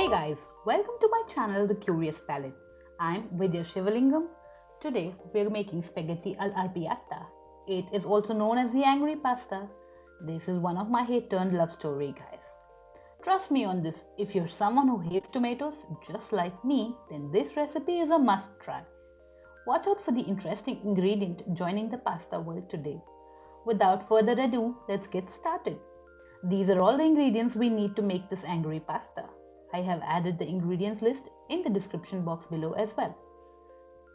Hey guys, welcome to my channel The Curious Palate. I'm Vidya Shivalingam. Today we're making spaghetti all'arrabbiata. It is also known as the angry pasta. This is one of my hate turned love story, guys. Trust me on this, if you're someone who hates tomatoes just like me, then this recipe is a must try. Watch out for the interesting ingredient joining the pasta world today. Without further ado, let's get started. These are all the ingredients we need to make this angry pasta. I have added the ingredients list in the description box below as well.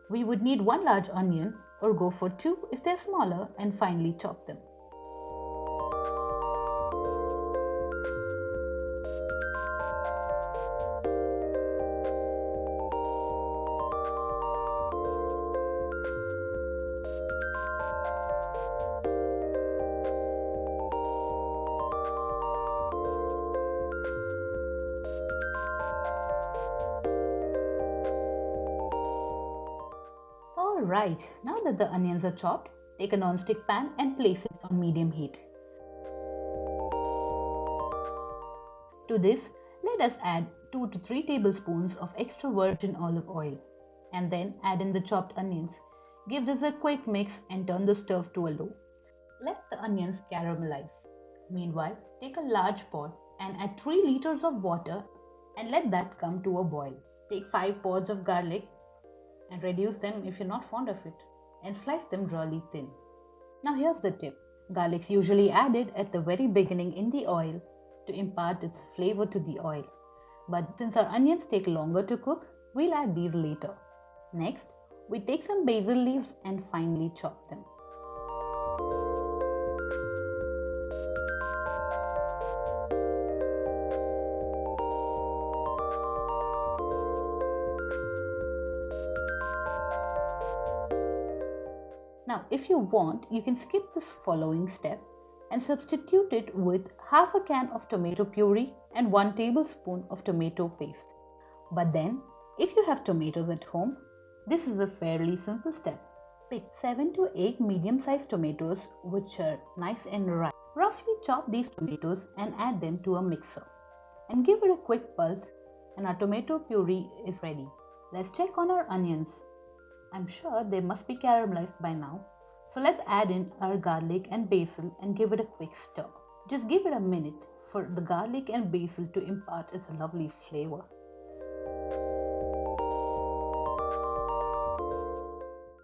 We would need one large onion, or go for two if they're smaller, and finely chop them. Alright, now that the onions are chopped, take a non-stick pan and place it on medium heat. To this, let us add 2 to 3 tablespoons of extra virgin olive oil and then add in the chopped onions. Give this a quick mix and turn the stove to a low. Let the onions caramelize. Meanwhile, take a large pot and add 3 liters of water and let that come to a boil. Take 5 pods of garlic and reduce them if you're not fond of it, and slice them really thin. Now here's the tip. Garlic's usually added at the very beginning in the oil to impart its flavor to the oil. But since our onions take longer to cook, we'll add these later. Next, we take some basil leaves and finely chop them. Now, if you want, you can skip this following step and substitute it with half a can of tomato puree and 1 tablespoon of tomato paste. But then, if you have tomatoes at home, this is a fairly simple step. Pick 7 to 8 medium-sized tomatoes which are nice and ripe. Roughly chop these tomatoes and add them to a mixer. And give it a quick pulse and our tomato puree is ready. Let's check on our onions. I'm sure they must be caramelized by now. So let's add in our garlic and basil and give it a quick stir. Just give it a minute for the garlic and basil to impart its lovely flavor.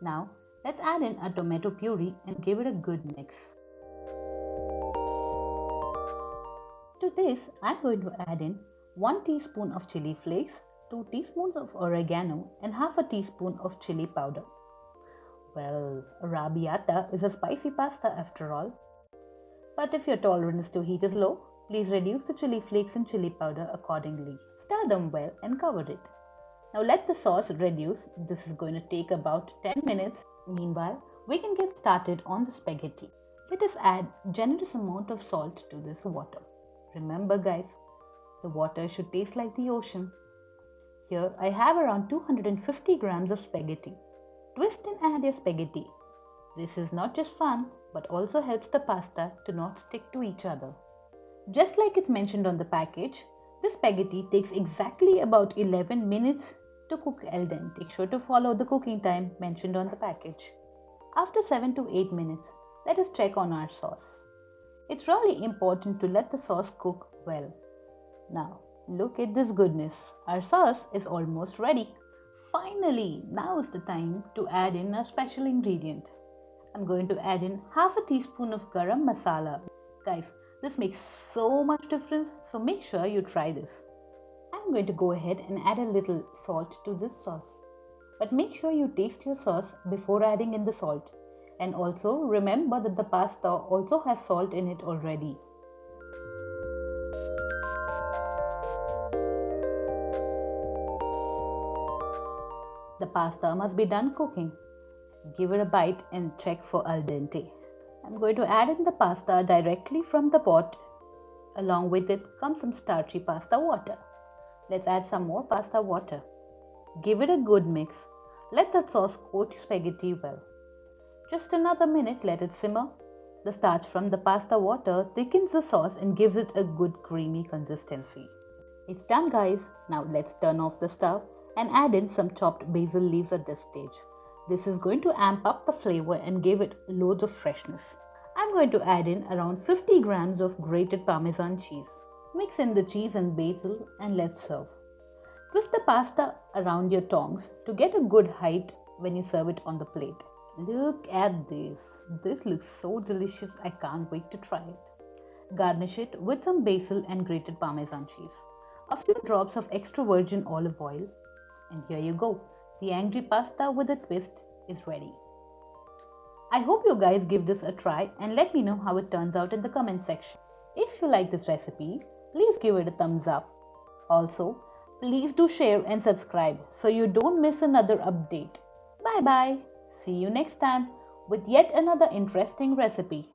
Now let's add in our tomato puree and give it a good mix. To this, I'm going to add in 1 teaspoon of chili flakes, 2 teaspoons of oregano and half a teaspoon of chili powder. Well, arrabbiata is a spicy pasta after all. But if your tolerance to heat is low, please reduce the chili flakes and chili powder accordingly. Stir them well and cover it. Now let the sauce reduce. This is going to take about 10 minutes. Meanwhile, we can get started on the spaghetti. Let us add generous amount of salt to this water. Remember guys, the water should taste like the ocean. Here I have around 250 grams of spaghetti. Twist and add your spaghetti. This is not just fun, but also helps the pasta to not stick to each other. Just like it's mentioned on the package, this spaghetti takes exactly about 11 minutes to cook al dente. Make sure to follow the cooking time mentioned on the package. After 7 to 8 minutes, let us check on our sauce. It's really important to let the sauce cook well. Now, look at this goodness. Our sauce is almost ready. Finally, now is the time to add in a special ingredient. I'm going to add in half a teaspoon of garam masala. Guys, this makes so much difference, so make sure you try this. I'm going to go ahead and add a little salt to this sauce. But make sure you taste your sauce before adding in the salt. And also remember that the pasta also has salt in it already. The pasta must be done cooking. Give it a bite and check for al dente. I'm going to add in the pasta directly from the pot. Along with it comes some starchy pasta water. Let's add some more pasta water. Give it a good mix. Let the sauce coat spaghetti well. Just another minute, let it simmer. The starch from the pasta water thickens the sauce and gives it a good creamy consistency. It's done, guys. Now let's turn off the stove and add in some chopped basil leaves at this stage. This is going to amp up the flavor and give it loads of freshness. I'm going to add in around 50 grams of grated Parmesan cheese. Mix in the cheese and basil and let's serve. Twist the pasta around your tongs to get a good height when you serve it on the plate. Look at this. This looks so delicious. I can't wait to try it. Garnish it with some basil and grated Parmesan cheese. A few drops of extra virgin olive oil. And here you go. The angry pasta with a twist is ready. I hope you guys give this a try and let me know how it turns out in the comment section. If you like this recipe, please give it a thumbs up. Also, please do share and subscribe so you don't miss another update. Bye bye. See you next time with yet another interesting recipe.